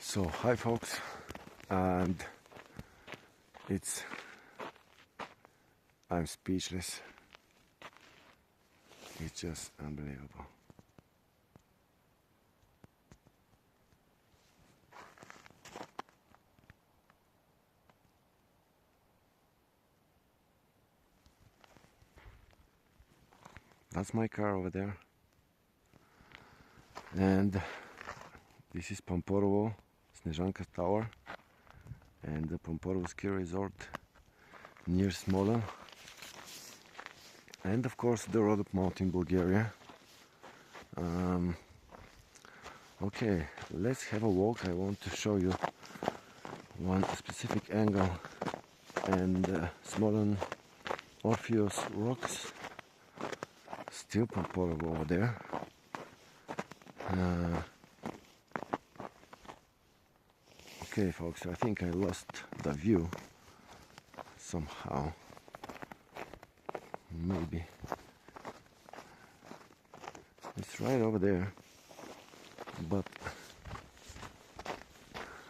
So hi folks, and I'm speechless. It's just unbelievable. That's my car over there, and this is Pamporovo Snežanka Tower and the Pamporovo ski resort near Smolen, and of course the Rhodope Mountains in Bulgaria. Okay, let's have a walk. I want to show you one specific angle, and Smolen Orpheus rocks, still Pamporovo over there. Okay folks, I think I lost the view somehow. Maybe it's right over there, but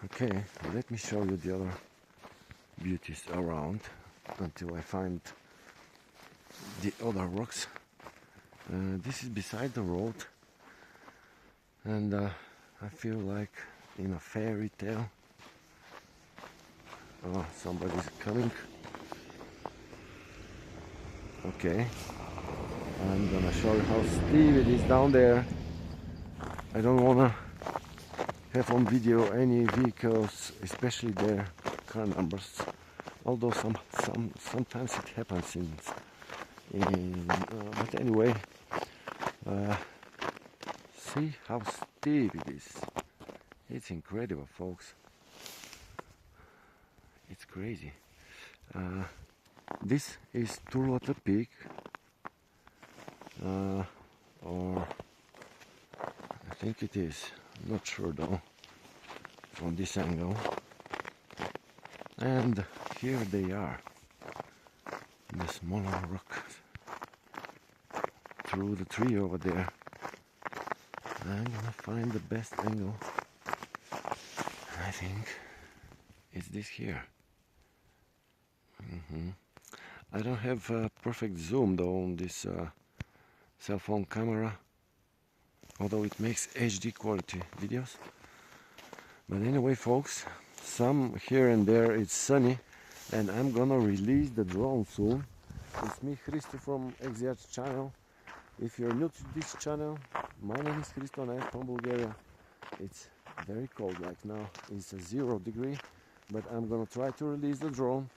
okay, let me show you the other beauties around until I find the other rocks. This is beside the road, and I feel like in a fairy tale. Oh, somebody's coming. Okay, I'm gonna show you how steep it is down there. I don't wanna have on video any vehicles, especially their car numbers. Although sometimes it happens but anyway, see how steep it is. It's incredible, folks. It's crazy. This is Turlota Peak, or I think it is. I'm not sure though from this angle. And here they are, the smaller rocks through the tree over there. I'm gonna find the best angle. I think it's this here. I don't have a perfect zoom though on this cell phone camera, although it makes HD quality videos. But anyway folks, some here and there it's sunny, and I'm gonna release the drone soon. It's me, Christo, from XZH channel. If you're new to this channel, my name is Christo and I'm from Bulgaria. It's very cold like now, it's a 0 degree, but I'm gonna try to release the drone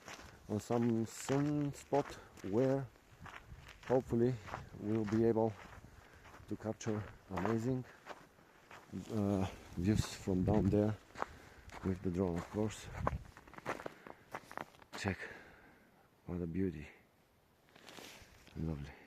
on some sun spot where hopefully we'll be able to capture amazing views from down there with the drone, of course. Check what a beauty. Lovely.